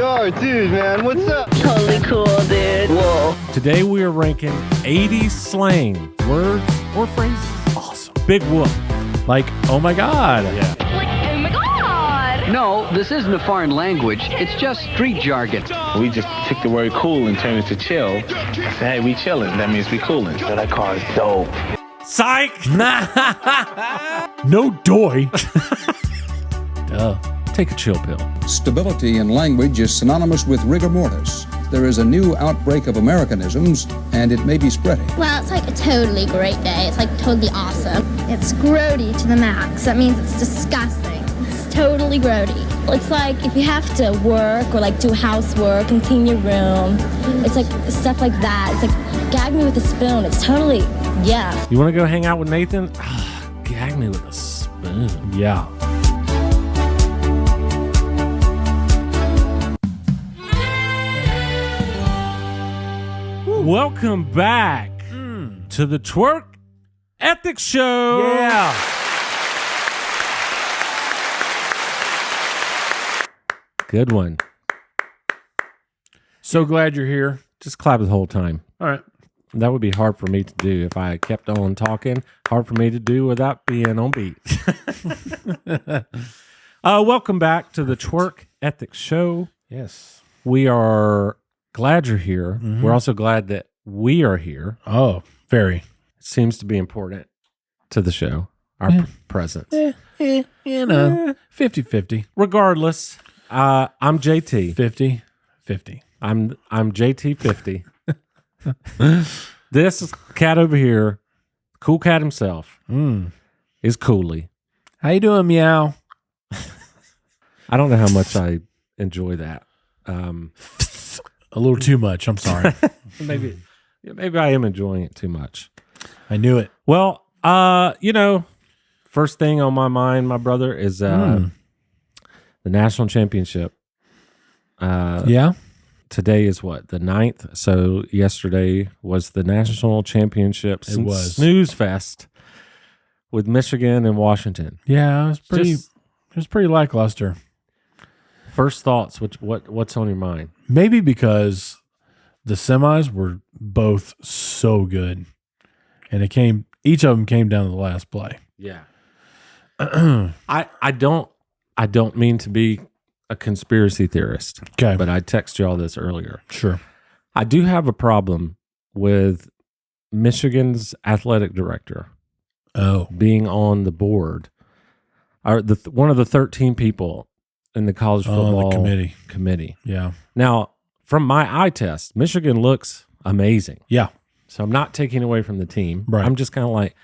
Yo, dude, man, what's up? Totally cool, dude. Whoa. Today we are ranking 80s slang words or phrases. Awesome. Big whoop. Like, oh my God. Yeah. Like, oh my God. No, this isn't a foreign language. It's just street jargon. We just took the word cool and turned it to chill. I said, hey, we chilling. That means we cooling. So that car is dope. Psych. No doy. Duh. Take a chill pill. Stability in language is synonymous with rigor mortis. There is a new outbreak of Americanisms, and it may be spreading. Well, it's like a totally great day. It's like totally awesome. It's grody to the max. That means it's disgusting. It's totally grody. It's like if you have to work or like do housework and clean your room. It's like stuff like that. It's like gag me with a spoon. It's totally, yeah. You want to go hang out with Nathan? Gag me with a spoon. Yeah. Welcome back to the Twerk Ethics Show. Yeah. Good one. So glad you're here. Just clap the whole time. All right. That would be hard for me to do if I kept on talking. Hard for me to do without being on beat. Welcome back to the Twerk Ethics Show. Yes. We are glad you're here. Mm-hmm. We're also glad that we are here. Oh, very. It seems to be important to the show, our presence. You know, 50-50. Regardless, I'm JT. 50-50. I'm JT 50. This cat over here, cool cat himself, is Cooley. How you doing, meow? I don't know how much I enjoy that. A little too much. I'm sorry. Maybe I am enjoying it too much. I knew it. Well, first thing on my mind, my brother, is the national championship. Yeah. Today is what, the 9th? So yesterday was the national championship. It was. Snooze Fest with Michigan and Washington. Yeah, it was pretty lackluster. First thoughts, what's on your mind? Maybe because the semis were both so good, and each of them came down to the last play. Yeah. I don't mean to be a conspiracy theorist. Okay. But I texted you all this earlier. Sure. I do have a problem with Michigan's athletic director being on the board, or one of the 13 people in the college football committee. Yeah. Now, from my eye test, Michigan looks amazing. Yeah. So I'm not taking away from the team. Right. I'm just kind of like,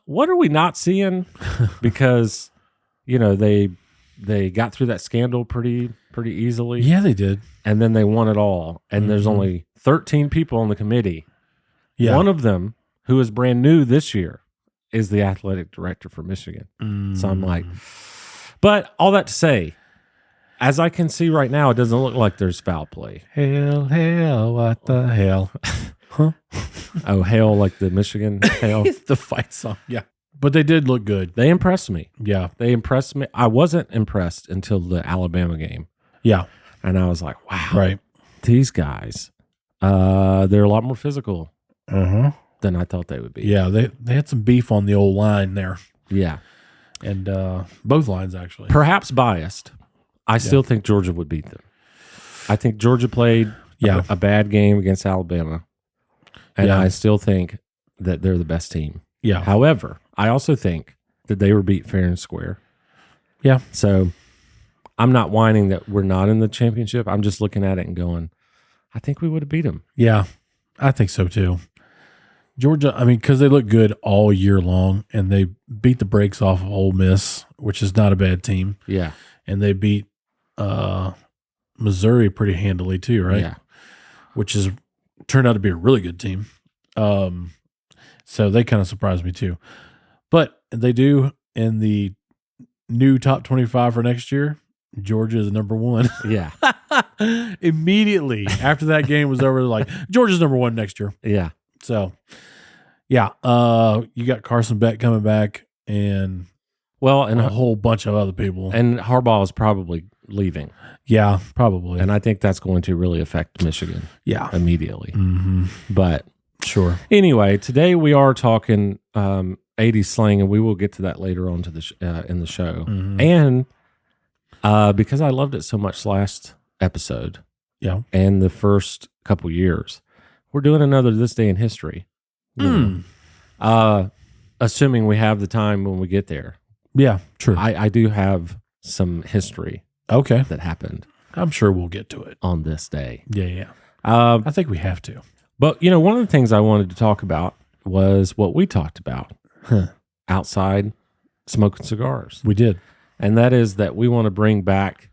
what are we not seeing? Because, they got through that scandal pretty easily. Yeah, they did. And then they won it all. And there's only 13 people on the committee. Yeah. One of them, who is brand new this year, is the athletic director for Michigan. So I'm like, but all that to say, as I can see right now, it doesn't look like there's foul play. Hell, what the hell? Huh? Oh, hail, like the Michigan hail. It's the fight song. Yeah. But they did look good. They impressed me. Yeah. They impressed me. I wasn't impressed until the Alabama game. Yeah. And I was like, wow. Right. These guys, they're a lot more physical than I thought they would be. Yeah. They had some beef on the old line there. Yeah. And both lines, actually. Perhaps biased. I still think Georgia would beat them. I think Georgia played a bad game against Alabama. And I still think that they're the best team. Yeah. However, I also think that they were beat fair and square. Yeah. So I'm not whining that we're not in the championship. I'm just looking at it and going, I think we would have beat them. Yeah. I think so too. Georgia, I mean, because they look good all year long, and they beat the brakes off of Ole Miss, which is not a bad team. Yeah. And they beat Missouri pretty handily too, right? Yeah. Which is turned out to be a really good team. So they kind of surprised me too. But they do, in the new top 25 for next year, Georgia is number one. Yeah. Immediately after that game was over, like, Georgia's number one next year. Yeah. So, yeah. You got Carson Beck coming back, and Well, and a whole bunch of other people. And Harbaugh is probably leaving. Yeah, probably. And I think that's going to really affect Michigan immediately. Mm-hmm. But sure. Anyway, today we are talking 80s slang, and we will get to that later on to the in the show. Mm-hmm. And because I loved it so much last episode and the first couple years, we're doing another This Day in History. Assuming we have the time when we get there. Yeah, true. I do have some history that happened. I'm sure we'll get to it on this day. Yeah. I think we have to. But, one of the things I wanted to talk about was what we talked about outside smoking cigars. We did. And that is that we want to bring back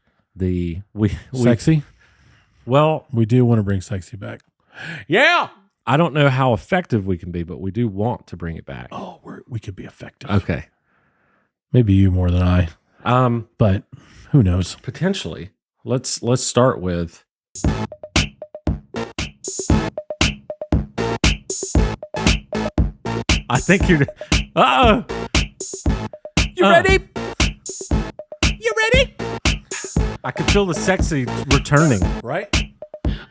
sexy? Well, we do want to bring sexy back. Yeah. I don't know how effective we can be, but we do want to bring it back. Oh, we could be effective. Okay. Maybe you more than I. But who knows? Potentially. Let's start with I think you're You ready? You ready? I can feel the sexy returning. Right?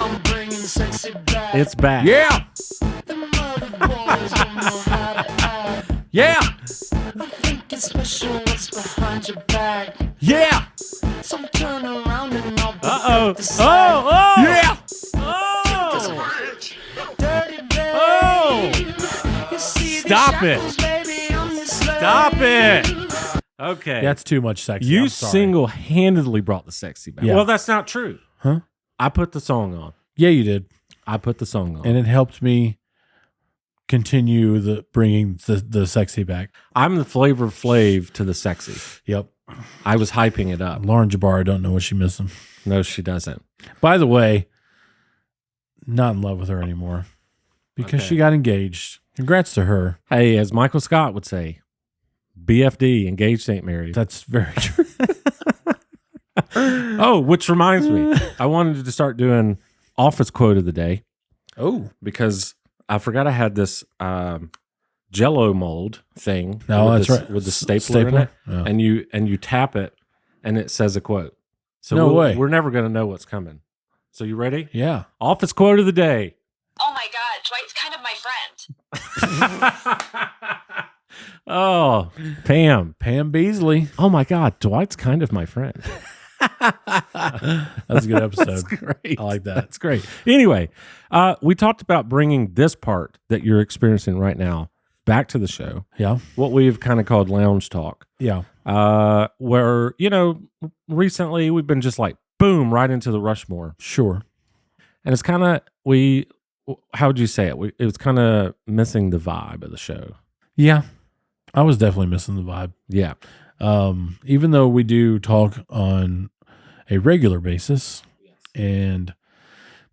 I'm bringing sexy back. It's back. Yeah. The mother boys don't know how to act. Yeah. I think it's special what's behind your back. Yeah. So turn around and I'll Uh-oh. the side. Yeah. Oh. Dirty babe. Oh. You see the Stop it. shackles, baby, I'm your slave. Stop it. Okay. That's too much sexy. You I'm sorry. single-handedly brought the sexy back. Yeah. Well, that's not true. Huh? I put the song on. Yeah, you did. I put the song on. And it helped me continue bringing the sexy back. I'm the Flavor Flav to the sexy. Yep. I was hyping it up. Lauren Jabbar, I don't know what she's missing. No, she doesn't. By the way, not in love with her anymore because Okay. she got engaged. Congrats to her. Hey, as Michael Scott would say, BFD, engaged ain't married. That's very true. Oh, which reminds me, I wanted to start doing office quote of the day. Oh. Because I forgot I had this Jello mold thing. No, with that's right. With the stapler in it. Yeah. And you tap it and it says a quote. So No way. We're never going to know what's coming. So you ready? Yeah. Office quote of the day. Oh my God, Dwight's kind of my friend. Oh, Pam. Pam Beasley. Oh my God, Dwight's kind of my friend. That's a good episode. That's great. I like that. That's great. Anyway, we talked about bringing this part that you're experiencing right now back to the show. Yeah. What we've kind of called lounge talk. Yeah. Where, recently we've been just like, boom, right into the Rushmore. Sure. And it's kind of, how would you say it? It was kind of missing the vibe of the show. Yeah. I was definitely missing the vibe. Yeah. Even though we do talk on a regular basis,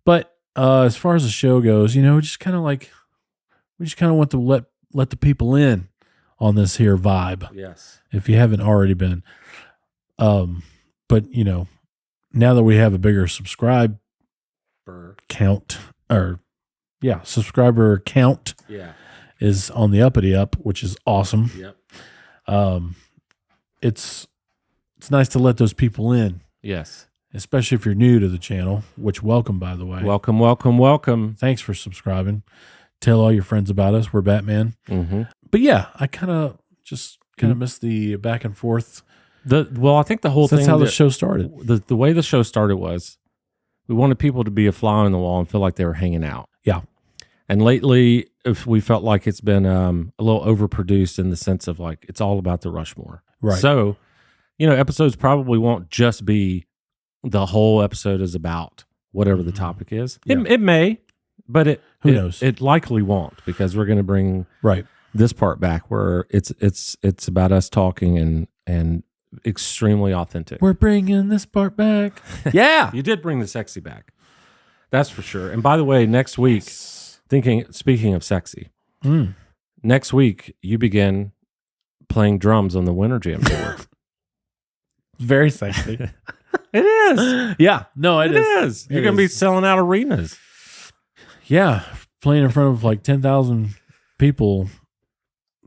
but as far as the show goes, we just kind of want to let the people in on this here vibe. Yes. If you haven't already been, but now that we have a bigger subscriber count, subscriber count, is on the uppity up, which is awesome. Yep. It's nice to let those people in. Yes. Especially if you're new to the channel, which welcome, by the way. Welcome, welcome, welcome. Thanks for subscribing. Tell all your friends about us. We're Batman. Mm-hmm. But yeah, I kind of miss the back and forth. I think the whole thing. That's how the show started. The way the show started was we wanted people to be a fly on the wall and feel like they were hanging out. Yeah. And lately, if we felt like it's been a little overproduced in the sense of like it's all about the Rushmore. Right. So, episodes probably won't just be the whole episode is about whatever the topic is. Yeah. It may, but Who knows? It likely won't because we're going to bring this part back where it's about us talking and extremely authentic. We're bringing this part back. Yeah. You did bring the sexy back. That's for sure. And by the way, next week, speaking of sexy, next week you begin playing drums on the Winterjam tour. Very sexy. It is. Yeah. No, it is. You're going to be selling out arenas. Yeah. Playing in front of like 10,000 people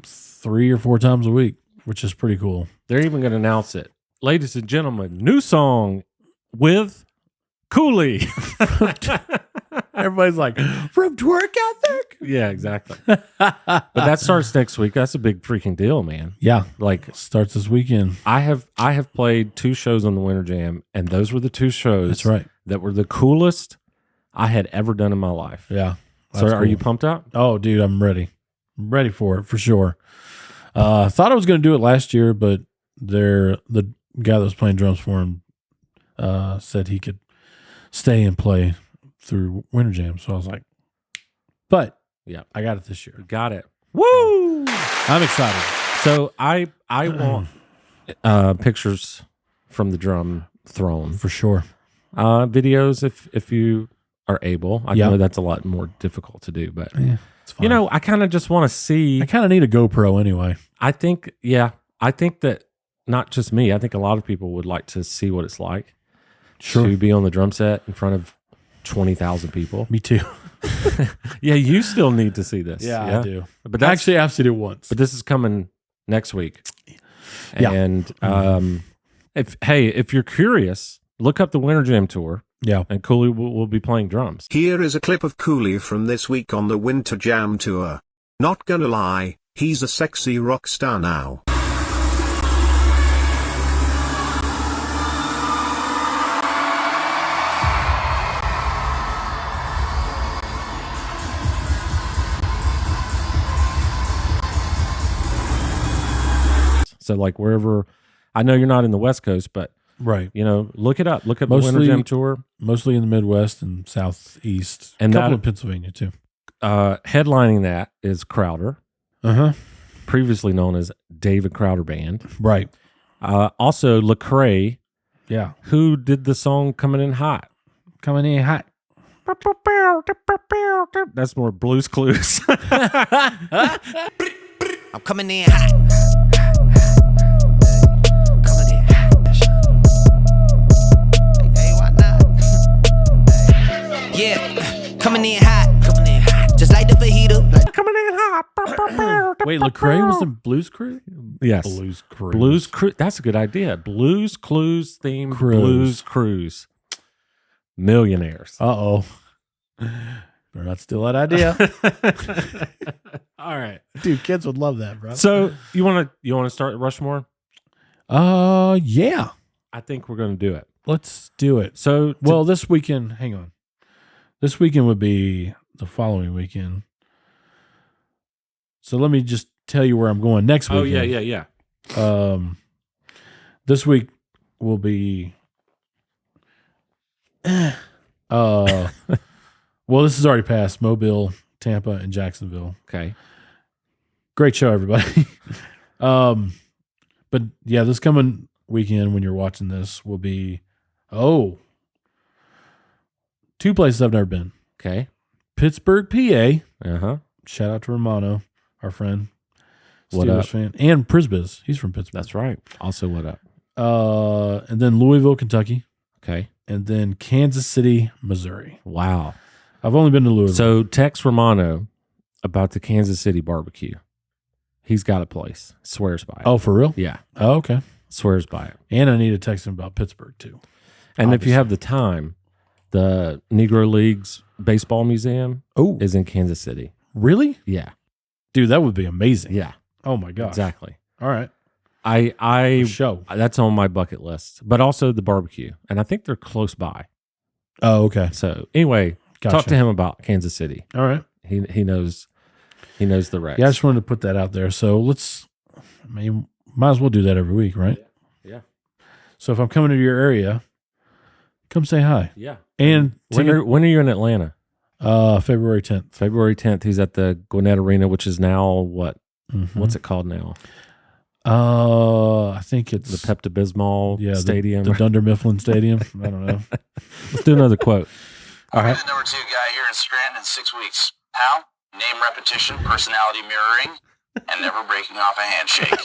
3 or 4 times a week, which is pretty cool. They're even going to announce it. Ladies and gentlemen, NewSong with Cooley. Everybody's like, from twerk ethic? Yeah, exactly. But that starts next week. That's a big freaking deal, man. Yeah. Like, Starts this weekend. I have played 2 shows on the Winterjam, and those were the 2 shows That's right. that were the coolest I had ever done in my life. Yeah. So That's are cool. you pumped up? Oh, dude, I'm ready. I'm ready for it, for sure. I thought I was going to do it last year, but the guy that was playing drums for him said he could stay and play through Winterjam. So I was like, but Yeah. I got it this year. Got it. Woo! I'm excited. So I want pictures from the drum throne. For sure. Videos if you are able. I Yeah. know that's a lot more difficult to do, but Yeah, it's fine. you know, I kind of just want to see. I kind of need a GoPro anyway. I think that not just me. I think a lot of people would like to see what it's like to be on the drum set in front of 20,000 people. Me too. Yeah, you still need to see this. I do. But that's, Actually, I've seen it once. but this is coming next week. Yeah. And if you're curious, look up the Winterjam tour, Yeah. and Cooley will be playing drums. Here is a clip of Cooley from this week on the Winterjam tour. Not gonna lie, he's a sexy rock star now. So like wherever, I know you're not in the West Coast, but Right. you know, look it up. Look up Mostly- the Winterjam tour. Mostly in the Midwest and Southeast. And a couple that- in Pennsylvania too. Headlining that is Crowder, Uh-huh. previously known as David Crowder Band. Right. Also Lecrae, Yeah. who did the song "Coming In Hot." Coming in hot. That's more Blues Clues. I'm coming in hot. Coming in hot. Hey, why not? Yeah, coming in hot. Coming in hot. Just like the fajita. Coming in hot. Wait, Lecrae was in Blues Crew? Yes. Blues Crew. Blues Cruise. That's a good idea. Blues Clues themed Cruise. Blues Cruise. Millionaires. Uh-oh. Better not steal that idea. All right. Dude, kids would love that, bro. So you want to start Rushmore? Yeah. I think we're going to do it. Let's do it. So Well, this weekend, hang on. This weekend would be the following weekend. So let me just tell you where I'm going next weekend. yeah. This week will be well, this is already passed. Mobile, Tampa, and Jacksonville. Okay. Great show, everybody. But yeah, this coming weekend when you're watching this will be 2 places I've never been. Okay. Pittsburgh, PA. Uh-huh. Shout out to Romano, our friend, What Steelers up? fan, and Prisbiz. He's from Pittsburgh. That's right. Also, what up? And then Louisville, Kentucky, Okay. and then Kansas City, Missouri. Wow. I've only been to Louisville. So text Romano about the Kansas City barbecue. He's got a place. Swears by it. Oh, for real? Yeah. Oh, okay. Swears by it. And I need to text him about Pittsburgh too. And if you have the time, the Negro Leagues Baseball Museum Oh, is in Kansas City. really? Yeah. Dude, that would be amazing. Yeah. Oh my gosh. Exactly. All right. I Show. that's on my bucket list, but also the barbecue, and I think they're close by. Oh, okay. So anyway, Gotcha. talk to him about Kansas City. All right. He knows the Rex. Yeah, I just wanted to put that out there. So might as well do that every week, right? Yeah. So if I'm coming to your area, come say hi. Yeah. And When are you in Atlanta? February 10th. February 10th. He's at the Gwinnett Arena, which is now what? Mhm. What's it called now? I think it's The Pepto Bismol Stadium. the Dunder Mifflin Stadium. I don't know. Let's do another quote. All right. I'm the number 2 guy here in Scranton in 6 weeks. How? Name repetition, personality mirroring, and never breaking off a handshake.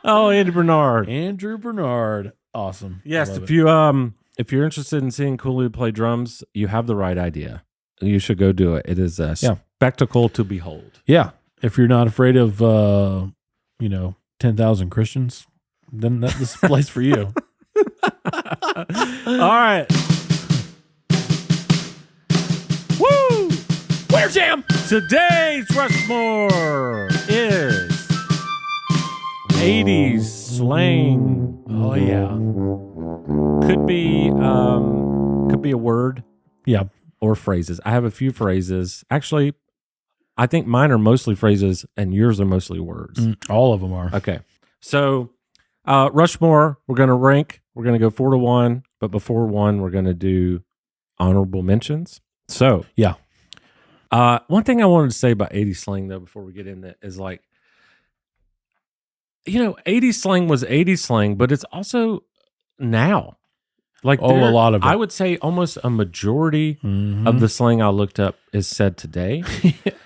Oh, Andy Bernard. Andrew Bernard. Awesome. Yes, Love if it. if you're interested in seeing Cooley play drums, you have the right idea. You should go do it. It is a spectacle to behold. Yeah. If you're not afraid of 10,000 Christians, then this is the place for you. All right. Woo! Winterjam! Today's Rushmore is 80s slang. Oh, yeah. Could be a word. Yeah. Or phrases. I have a few phrases. Actually, I think mine are mostly phrases and yours are mostly words. All of them are. Okay. So, Rushmore, we're going to rank. We're going to go 4 to 1. But before 1, we're going to do honorable mentions. So, yeah. One thing I wanted to say about 80s slang, though, before we get in that is like, 80s slang was 80s slang, but it's also now. Like, a lot of it. I would say almost a majority of the slang I looked up is said today.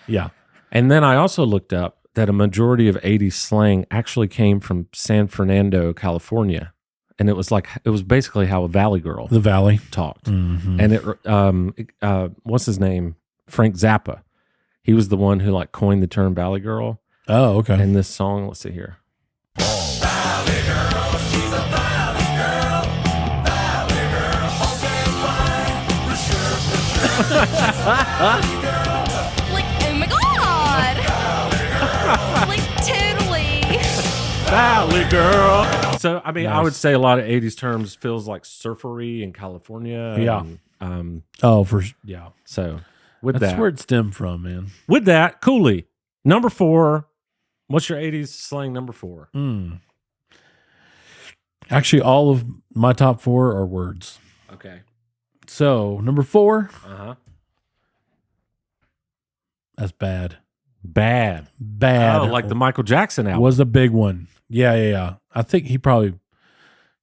Yeah. And then I also looked up that a majority of 80s slang actually came from San Fernando, California. And it was basically how a Valley girl talked. Mm-hmm. And what's his name? Frank Zappa. He was the one who like coined the term Valley girl. Oh, okay. And this song, let's see here. Valley girl, she's a valley girl. Valley girl, open wide, for sure, for sure. Like, oh my god! Like, totally. Valley girl. So, I mean, Nice. I would say a lot of 80s terms feels like surfery in California. Yeah. And, yeah. So, That's where it stemmed from, man. With that, Cooley, number 4. What's your 80s slang number 4? Actually, all of my top 4 are words. Okay. So, number 4. Uh-huh. That's bad. Bad. Bad. Oh, like the Michael Jackson album. Was a big one. Yeah. I think he probably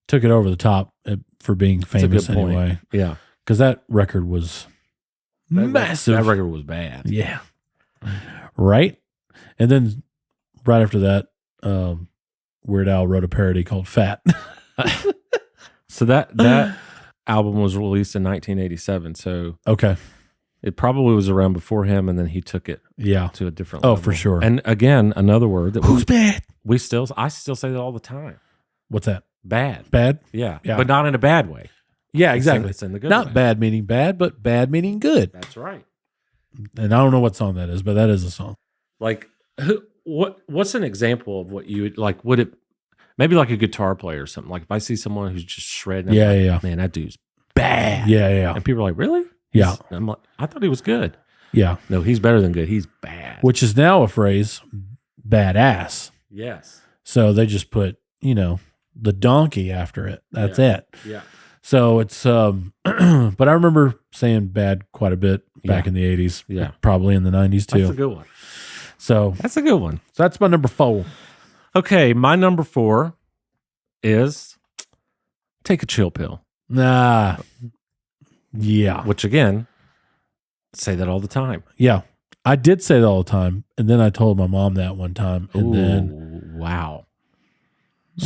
took it over the top for being famous anyway. Yeah. Because that record was massive. That record was bad. Yeah. Right? And then right after that, Weird Al wrote a parody called Fat. So that album was released in 1987. So okay. It probably was around before him, and then he took it to a different level. Oh, for sure. And again, another word that who's bad? I still say that all the time. What's that? Bad. Bad? Yeah. But not in a bad way. Yeah, exactly. It's in the good Not way. bad meaning bad, but bad meaning good. That's right. And I don't know what song that is, but that is a song. Like, what's an example of what you would like? Would it maybe like a guitar player or something? Like if I see someone who's just shredding, Yeah. Man, that dude's bad. Yeah. And people are like, really? Yeah. I'm like, I thought he was good. Yeah. No, he's better than good. He's bad. Which is now a phrase, badass. Yes. So they just put, the donkey after it. That's it. Yeah. So it's, but I remember saying bad quite a bit back in the 80s. Yeah. Probably in the 90s too. That's a good one. So that's a good one. So that's my number 4. Okay. My number 4 is take a chill pill. Nah. Yeah. Which again, say that all the time. Yeah. I did say that all the time. And then I told my mom that one time. And then. Wow.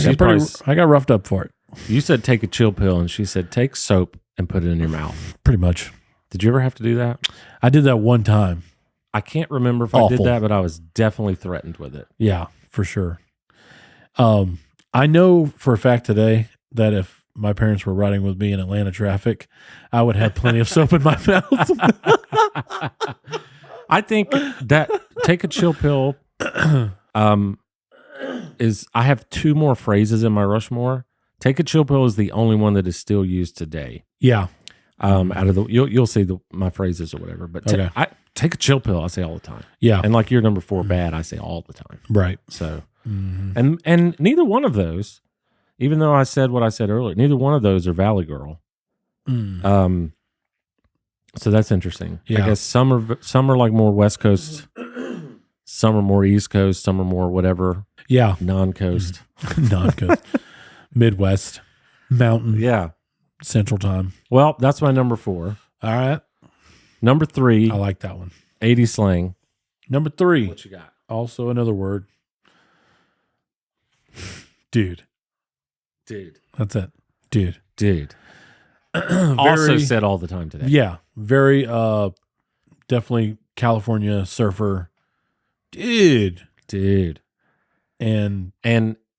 I got roughed up for it. You said take a chill pill, and she said take soap and put it in your mouth. Pretty much. Did you ever have to do that? I did that one time. I can't remember if I did that, but I was definitely threatened with it. Yeah, for sure. I know for a fact today that if my parents were riding with me in Atlanta traffic, I would have plenty of soap in my mouth. I think that take a chill pill is I have 2 more phrases in my Rushmore. Take a chill pill is the only one that is still used today. Yeah. Out of the you'll see my phrases or whatever, but take a chill pill I say all the time. Yeah. And like your number 4 bad I say all the time. Right. So and neither one of those, even though I said what I said earlier, neither one of those are Valley Girl. So that's interesting. Yeah. I guess some are like more West Coast, some are more East Coast, some are more whatever. Yeah. Non-coast. Non-coast. Midwest. Mountain. Yeah. Central time. Well, that's my number 4. All right. Number 3. I like that one. 80 slang. Number 3. What you got? Also another word. Dude. That's it. Dude. Also said all the time today. Yeah. Very definitely California surfer. Dude. And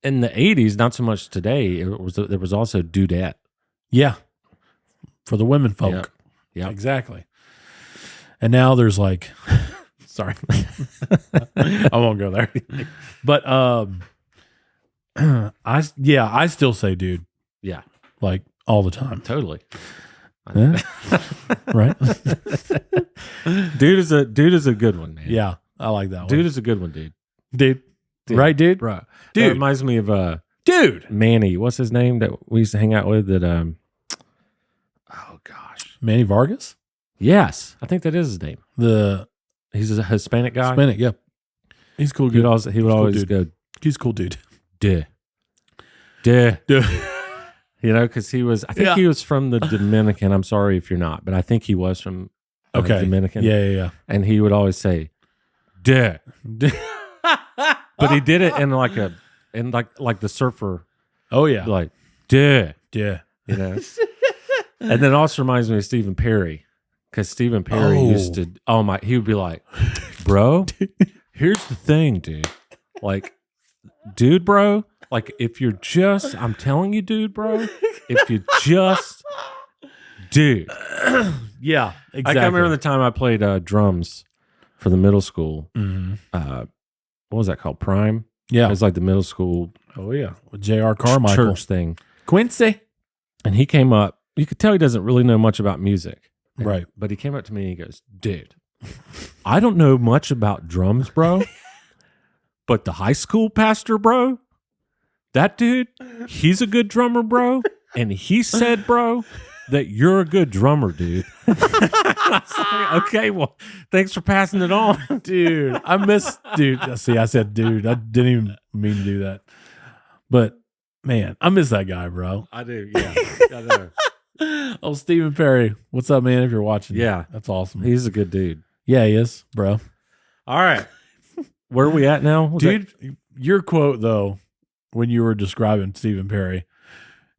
in the 80s, not so much today, there was also dudette. Yeah. For the women folk. Yep. Yep. Exactly. And now there's like, sorry, I won't go there. But I still say dude. Yeah. Like all the time. Totally. Yeah. Right. Dude is a good one, man. Yeah. I like that one. Dude is a good one, dude. Dude. Right, dude? Bro. Dude. That reminds me of Dude. Manny. What's his name that we used to hang out with that oh gosh. Manny Vargas? Yes. I think that is his name. He's a Hispanic guy. Hispanic, yeah. He's cool. He would always go, he's a cool dude. duh. You know, because I think he was from the Dominican. I'm sorry if you're not, but I think he was from Dominican. Yeah. And he would always say, duh. But he did it in like the surfer. Oh, yeah. Like, duh. Yeah. You know? And then it also reminds me of Stephen Perry. Because Stephen Perry used to, he would be like, bro, here's the thing, dude. Like, dude, bro, like I'm telling you, dude, bro, if you just, dude. Yeah, exactly. Like, I remember the time I played drums for the middle school. Mm-hmm. What was that called? Prime? Yeah. It was like the middle school. Oh, yeah. With J.R. Carmichael. Church thing. Quincy. And he came up. You could tell he doesn't really know much about music. Right. But he came up to me and he goes, dude, I don't know much about drums, bro. But the high school pastor, bro, that dude, he's a good drummer, bro. And he said, bro, that you're a good drummer, dude. I was like, okay, well, thanks for passing it on. Dude, See, I said, dude, I didn't even mean to do that. But, man, I miss that guy, bro. I do, yeah. I know. Oh, Stephen Perry. What's up, man, if you're watching? Yeah. That's awesome. He's a good dude. Yeah, he is, bro. All right. Where are we at now? Dude, your quote, though, when you were describing Stephen Perry,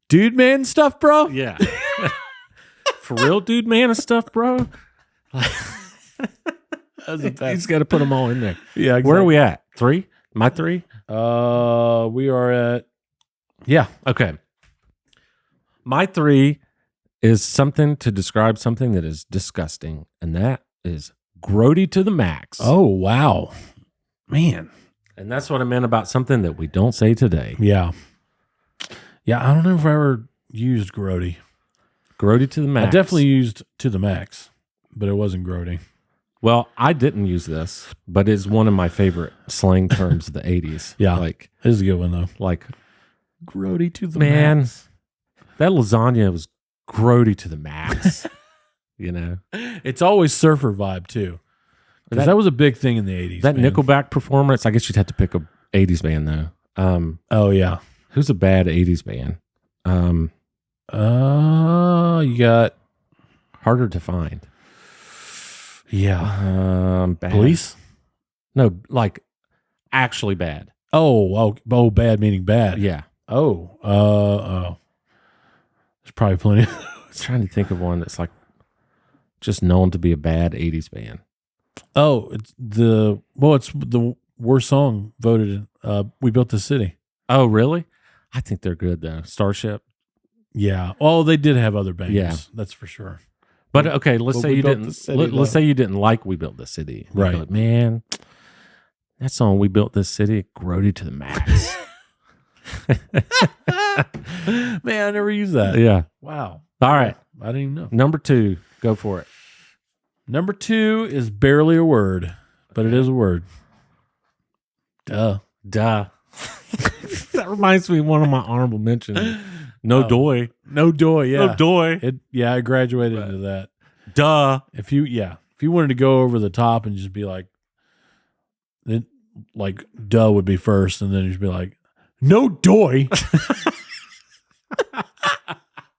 dude, man stuff, bro? Yeah. For real, dude, man and stuff, bro? He's got to put them all in there. Yeah, exactly. Where are we at? 3? My 3? We are at, yeah. Okay. My 3 is something to describe something that is disgusting, and that is grody to the max. Oh, wow. Man. And that's what I meant about something that we don't say today. Yeah. Yeah, I don't know if I ever used grody. Grody to the max. I definitely used to the max, but it wasn't grody. Well, I didn't use this, but it's one of my favorite slang terms of the 80s. Yeah. Like, it is a good one, though. Like, grody to the max. That lasagna was grody to the max. You know? It's always surfer vibe, too. Because that was a big thing in the 80s. That Nickelback performance, I guess you'd have to pick a 80s band, though. Oh, yeah. Who's a bad 80s band? You got harder to find. Yeah. Bad. Police? No, like actually bad. Oh, bad meaning bad. Yeah. Oh. There's probably plenty. I was trying to think of one that's like just known to be a bad 80s band. Oh, it's the worst song voted in We Built This City. Oh, really? I think they're good though. Starship. Yeah. Well, they did have other bangers. Yeah. That's for sure. But okay, let's say you didn't. Let's say you didn't like We Built This City. Right, like, man. That song We Built This City, grody to the max. Man, I never used that. Yeah. Wow. All right. I didn't even know. Number 2, go for it. Number 2 is barely a word, but it is a word. Duh. That reminds me of one of my honorable mentions. No doy. No doy, yeah. No doy. I graduated into that. Duh. If you wanted to go over the top and just be like, duh would be first, and then you'd be like, no doy.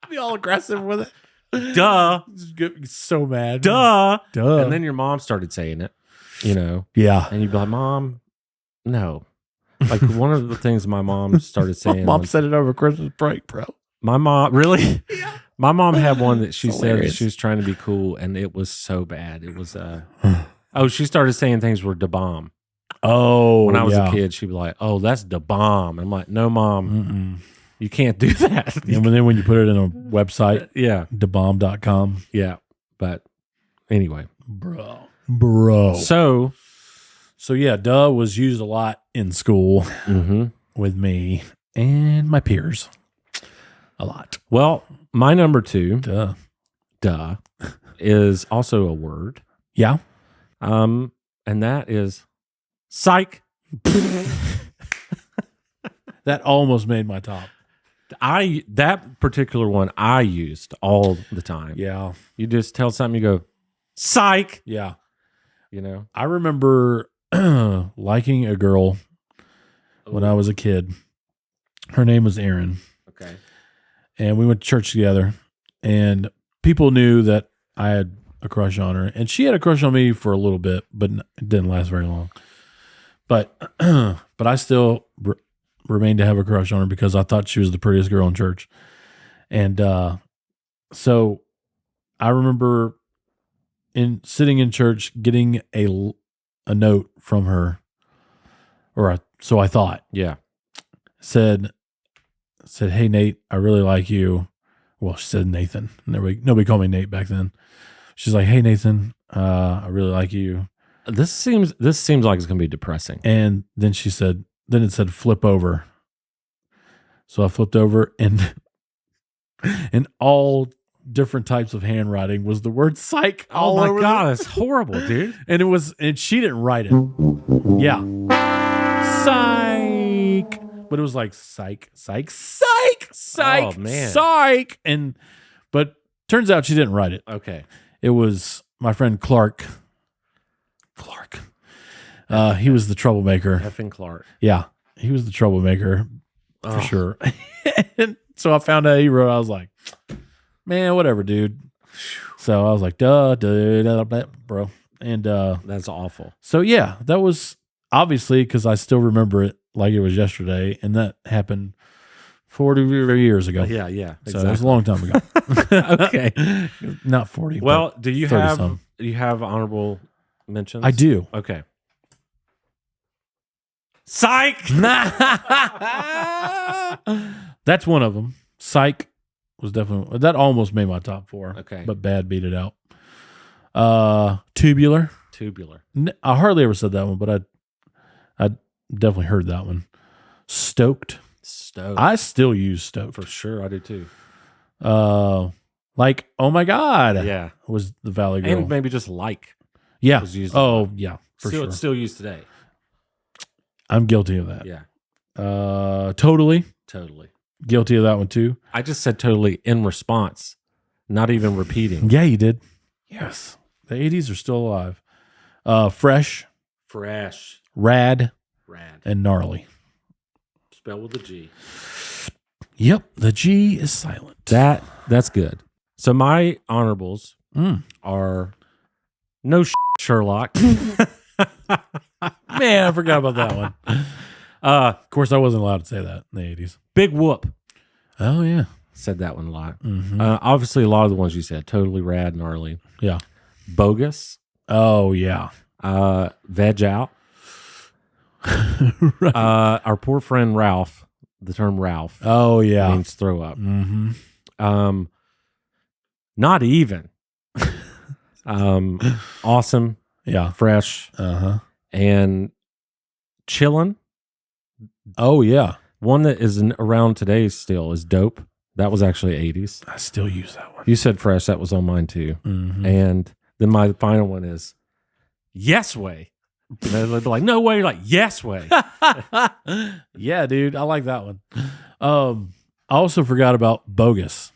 Be all aggressive with it. Duh. Just get so mad. Duh. Duh. And then your mom started saying it, you know. Yeah. And you'd be like, Mom, no. Like one of the things my mom started saying. Mom said it over Christmas break, bro. My mom, really? Yeah. My mom had one that she said hilarious. that she was trying to be cool, and it was so bad. It was, she started saying things were da bomb. Oh, when I was a kid, she'd be like, "Oh, that's da bomb." I'm like, "No, Mom, You can't do that. And then when you put it in a website, Yeah. debomb.com. Yeah. But anyway. Bro. So yeah, duh was used a lot in school with me and my peers. A lot. Well, my number 2, duh, is also a word. Yeah. And that is psych. That almost made my top. That particular one I used all the time. Yeah. You just tell something, you go, psych. Yeah. You know? I remember liking a girl when I was a kid. Her name was Erin. Okay. And we went to church together, and people knew that I had a crush on her, and she had a crush on me for a little bit, but it didn't last very long. But I still remained to have a crush on her because I thought she was the prettiest girl in church. And so I remember sitting in church getting a note from her, so I thought. Yeah. Said, "Hey Nate, I really like you." Well, she said Nathan. Nobody called me Nate back then. She's like, "Hey Nathan, I really like you." This seems like it's gonna be depressing. And then she said, then it said flip over. So I flipped over, and in all different types of handwriting was the word psych. Oh my God, that's horrible, dude. And she didn't write it. Yeah. Psych. But it was like psych. Oh, man. Psych. But turns out she didn't write it. Okay. It was my friend Clark. He was the troublemaker. Effing Clark. Yeah. He was the troublemaker for sure. And so I found out he wrote, I was like, man, whatever, dude. So I was like, duh, bro. And that's awful. So yeah, that was obviously because I still remember it like it was yesterday, and that happened 40 years ago. Yeah, So it was a long time ago. Okay. Not 40. Well, do you 30-some. have honorable mentions? I do. Okay. Psych. That's one of them. Psych was definitely, that almost made my top 4. Okay. But bad beat it out. Tubular. I hardly ever said that one, but I definitely heard that one. Stoked. I still use stoked. For sure, I do too. Like, oh my God. Yeah. Was the Valley Girl. And maybe just like. Yeah. Was used yeah. For sure. sure. It's still used today. I'm guilty of that. Yeah. Totally. Guilty of that one too. I just said totally in response, not even repeating. Yeah, you did. Yes. The 80s are still alive. Fresh. Rad. And gnarly. Spell with a G. Yep. The G is silent. That's good. So my honorables are no Sherlock. Man, I forgot about that one. Of course, I wasn't allowed to say that in the 80s. Big Whoop. Oh, yeah. Said that one a lot. Mm-hmm. Obviously, a lot of the ones you said. Totally rad, gnarly. Yeah. Bogus. Oh, yeah. Veg out. Right. Our poor friend Ralph. The term Ralph. Oh, yeah. Means throw up. Mm-hmm. Not even. Awesome. Yeah. Fresh. Uh-huh. And chillin'. Oh, yeah. One that is around today still is dope. That was actually 80s. I still use that one. You said fresh. That was on mine too. Mm-hmm. And then my final one is yes way. They'd be like, no way. You're like, yes way. Yeah, dude. I like that one. I also forgot about bogus.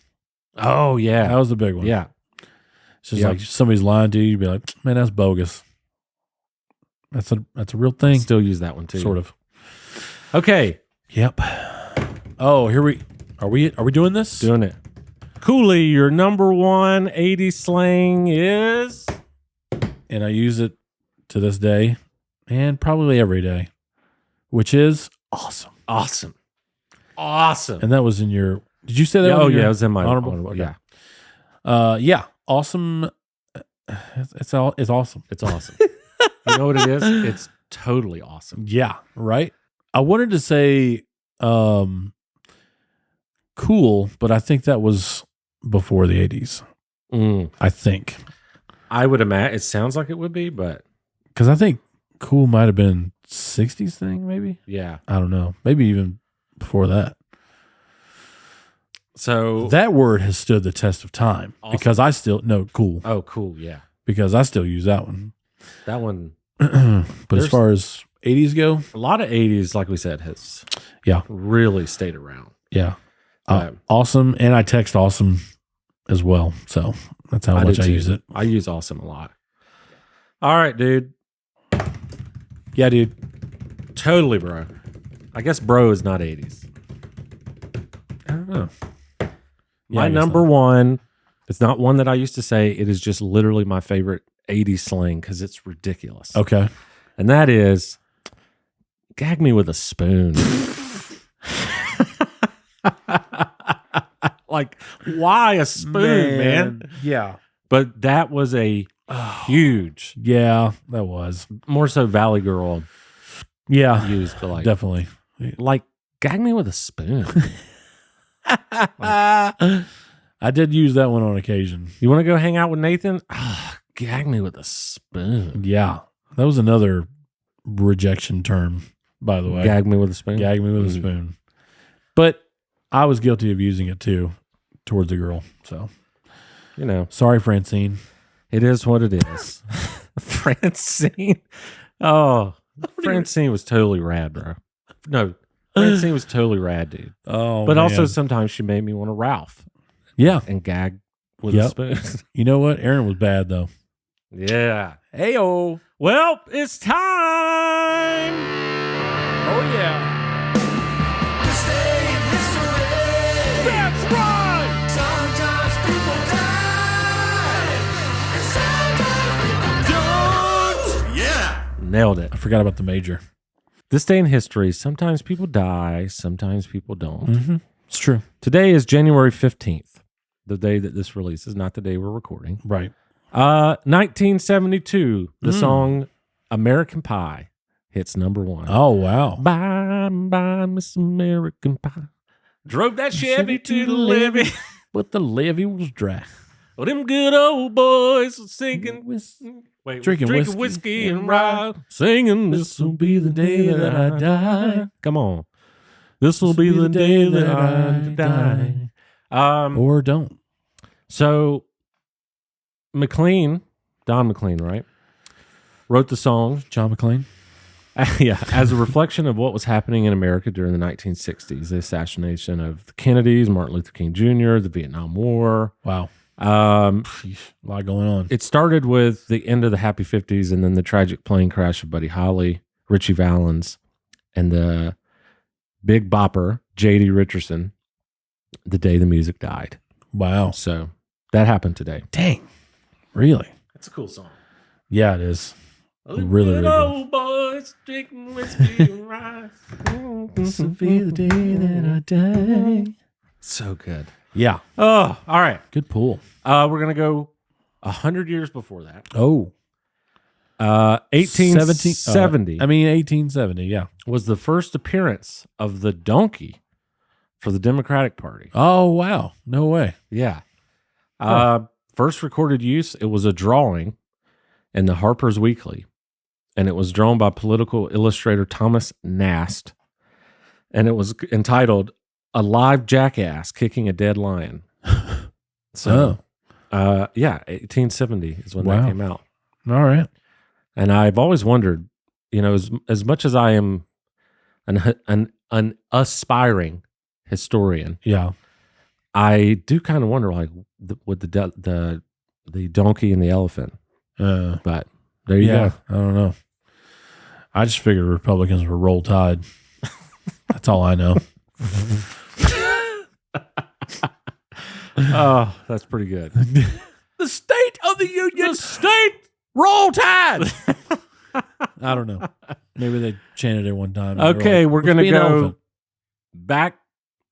Oh, yeah. That was the big one. Yeah. It's just like somebody's lying to you. You'd be like, man, that's bogus. That's a real thing. Still use that one too. Sort of. Okay. Yep. Oh, are we doing this? Doing it. Cooley, your number one 80s slang is? And I use it to this day and probably every day, which is awesome. Awesome. And that was in your, did you say that? Oh, yeah. It was in my honorable. Okay. Yeah. Awesome. It's awesome. It's awesome. You know what it is? It's totally awesome. Yeah. Right. I wanted to say, cool, but I think that was before the 80s. I think. I would imagine it sounds like it would be, but because I think cool might have been 60s thing, maybe. Yeah, I don't know. Maybe even before that. So that word has stood the test of time because I still cool. Oh, cool, yeah. Because I still use that one. That one. But as far as 80s go, a lot of 80s, like we said, has really stayed around. Yeah, awesome, and I text awesome as well. So that's how much I use it. I use awesome a lot. All right, dude. Yeah, dude. Totally, bro. I guess bro is not 80s. I don't know. My number one, it's not one that I used to say. It is just literally my favorite 80s slang because it's ridiculous. Okay. And that is, gag me with a spoon. Like, why a spoon, man? Yeah. But that was a huge. Yeah, that was. More so Valley Girl. Yeah. Used, but like. Definitely. Like, gag me with a spoon. I did use that one on occasion. You want to go hang out with Nathan? Gag me with a spoon. Yeah. That was another rejection term, by the way. Gag me with a spoon? Gag me with a spoon. But I was guilty of using it too towards a girl. So, you know. Sorry, Francine. It is what it is. Francine. Oh, Francine was totally rad, bro. No, Francine was totally rad, dude. Oh, but man. also sometimes she made me want to Ralph. Yeah. And gag with a spoon. You know what? Aaron was bad, though. Yeah. Hey-oh. Well, it's time. Oh, yeah. This day in history. That's right. Sometimes people die. And sometimes people don't. Yeah. Nailed it. I forgot about the major. This day in history, sometimes people die, sometimes people don't. Mm-hmm. It's true. Today is January 15th, the day that this releases, not the day we're recording. Right. 1972, the song American Pie hits number one. Oh, wow. Bye, bye, Miss American Pie. Drove that Chevy to the levee. But the levee was dry. Oh, them good old boys were singing, Drinking whiskey and rye, singing, this will be the day that I die. Come on. This will be the day that I die. Or don't. So, Don McLean, right? Wrote the song. John McClane. Yeah, as a reflection of what was happening in America during the 1960s, the assassination of the Kennedys, Martin Luther King Jr., the Vietnam War. Wow. A lot going on. It started with the end of the Happy 50s and then the tragic plane crash of Buddy Holly, Richie Valens, and the big bopper, J.D. Richardson, the day the music died. Wow. So that happened today. Dang. Really? That's a cool song. Yeah, it is. Really, really old boys drinking whiskey and rice. This will be the day that I die. So good. Yeah. Oh, all right. Good pull. We're going to go 100 years before that. Oh. 1870. 1870, yeah. Was the first appearance of the donkey for the Democratic Party. Oh, wow. No way. Yeah. First recorded use, it was a drawing in the Harper's Weekly, and it was drawn by political illustrator Thomas Nast, and it was entitled "A Live Jackass Kicking a Dead Lion." So, 1870 is when that came out. All right. And I've always wondered, you know, as much as I am an aspiring historian, yeah, I do kind of wonder, like, with the donkey and the elephant. But there you go. I don't know. I just figured Republicans were roll tide. That's all I know. Oh, that's pretty good. The State of the Union. The state Roll Tide. I don't know. Maybe they chanted it one time. Okay, like, we're going to go elephant. back.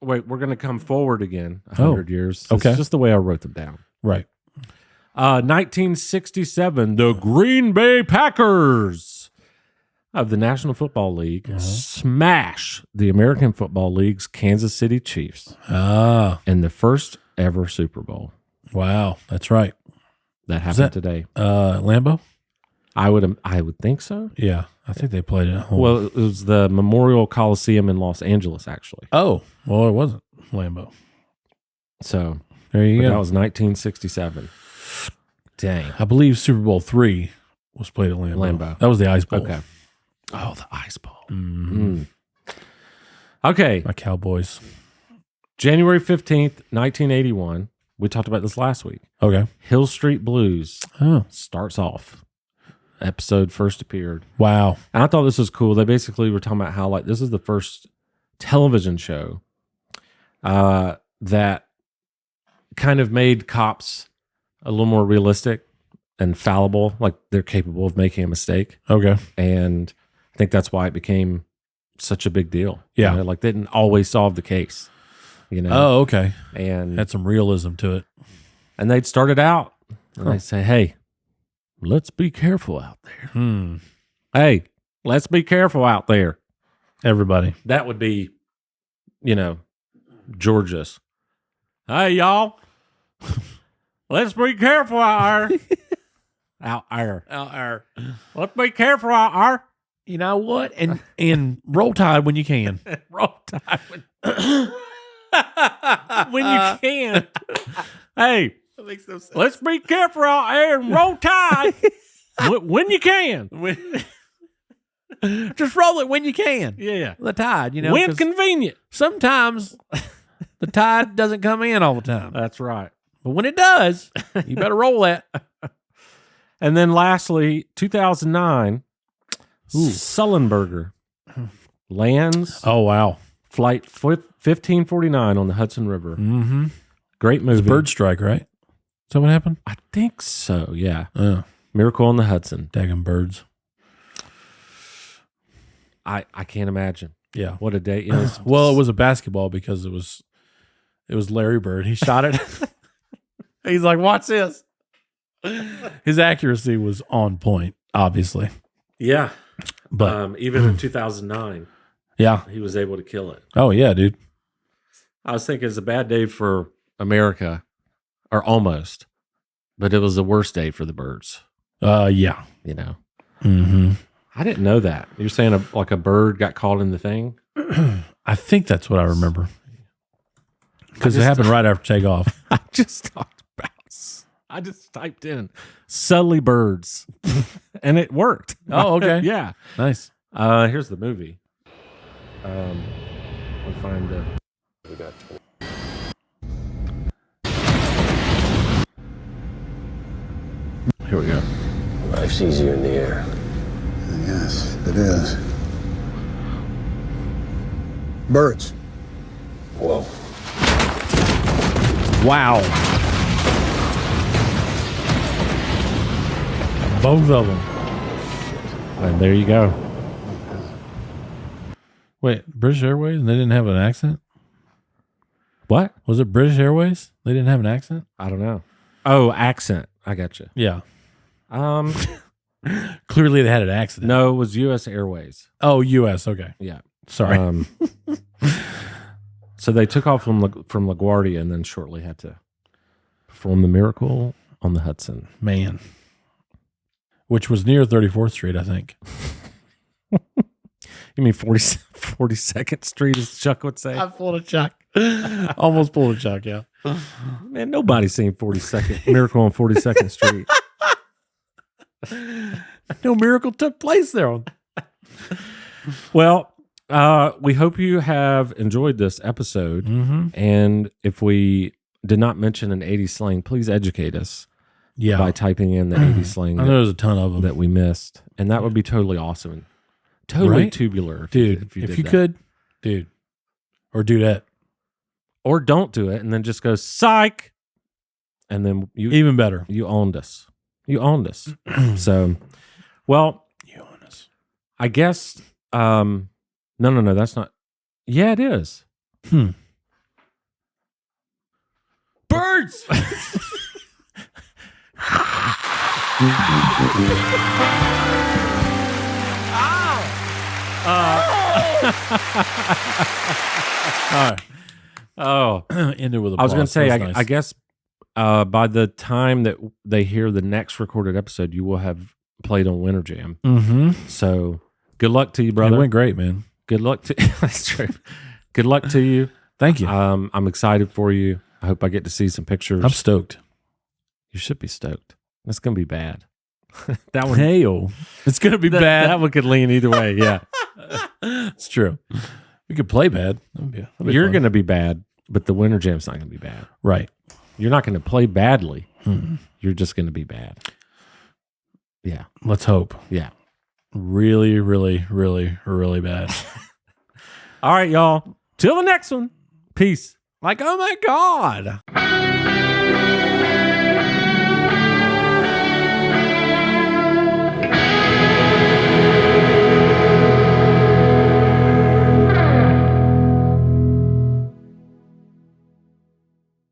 Wait, we're going to come forward again 100 years. Okay. It's just the way I wrote them down. Right. 1967, the Green Bay Packers of the National Football League smash the American Football League's Kansas City Chiefs in the first ever Super Bowl. Wow, that's right. That happened today. Lambeau? I would think so. Yeah, I think they played it at home. Well, it was the Memorial Coliseum in Los Angeles, actually. Oh, well, it wasn't Lambeau. So there you go. That was 1967. Dang. I believe Super Bowl III was played at Lambeau. That was the Ice Bowl. Okay. Oh, the Ice Bowl. Mm-hmm. Okay. My Cowboys. January 15th, 1981. We talked about this last week. Okay. Hill Street Blues starts off. Episode first appeared. Wow. And I thought this was cool. They basically were talking about how like this is the first television show that kind of made cops a little more realistic and fallible. Like they're capable of making a mistake. Okay. And I think that's why it became such a big deal. Yeah. You know, like they didn't always solve the case. You know? Oh, okay. And had some realism to it. And they'd started out and they'd say, hey, let's be careful out there. Hey, let's be careful out there. Everybody. That would be, you know, Georgia's. Hey, y'all. Let's be careful out there. Out there. Let's be careful out there. You know what? And roll tide when you can. Roll tide when you can. Hey, that makes no sense. Let's be careful out there and roll tide when you can. Just roll it when you can. Yeah. The tide, you know. When convenient. Sometimes the tide doesn't come in all the time. That's right. But when it does, you better roll that. And then lastly, 2009, Sullenberger lands. Oh, wow. Flight 1549 on the Hudson River. Mm-hmm. Great movie. It's bird strike, right? Is that what happened? I think so, yeah. Miracle on the Hudson. Daggum birds. I can't imagine. Yeah. What a day. You know, well, it was a basketball because it was Larry Bird. He shot it. He's like, watch this. His accuracy was on point, obviously. Yeah. But even in 2009, yeah, he was able to kill it. Oh, yeah, dude. I was thinking it's a bad day for America, or almost, but it was the worst day for the birds. Yeah. You know. Mm-hmm. I didn't know that. You're saying a bird got caught in the thing? I think that's what I remember. Because it happened right after takeoff. I just typed in Sully birds and it worked. Oh, okay. Yeah. Nice. Here's the movie. We'll find the. We got Here we go. Life's easier in the air. Yes, it is. Birds. Whoa. Wow. Both of them. And there you go. Wait, British Airways? And they didn't have an accent? What? Was it British Airways? They didn't have an accent? I don't know. Oh, accent. I got you. Yeah. Clearly they had an accident. No, it was U.S. Airways. Oh, U.S. Okay. Yeah. Sorry. So they took off from LaGuardia and then shortly had to perform the miracle on the Hudson. Man. Which was near 34th Street, I think. You mean 42nd Street, as Chuck would say? I pulled a Chuck. Almost pulled a Chuck, yeah. Man, nobody's seen 42nd Miracle on 42nd Street. No miracle took place there. Well, we hope you have enjoyed this episode. Mm-hmm. And if we did not mention an 80s slang, please educate us. Yeah. By typing in the 80s slang. I know there's a ton of them that we missed. And that would be totally awesome. Totally right? tubular. Dude, if you could, dude. Or do that. Or don't do it and then just go, psych. And then you. Even better. You owned us. You owned us. So, well. You own us. I guess. No, that's not. Yeah, it is. Birds! Ow! All right. Oh, Ended with applause. I was going to say, That was nice. I guess by the time that they hear the next recorded episode, you will have played on Winterjam. Mm-hmm. So good luck to you, It brother. went great, man. Good luck to that's true. Good luck to you. Thank you. I'm excited for you. I hope I get to see some pictures. I'm stoked. You should be stoked. That's going to be bad. That one. Hail. It's going to be bad. That one could lean either way. Yeah. It's true. We could play bad. You're going to be bad, but the Winterjam's not going to be bad. Right. You're not going to play badly. Mm-mm. You're just going to be bad. Yeah. Let's hope. Yeah. Really, really, really, really bad. All right, y'all. Till the next one. Peace. Like, oh my God.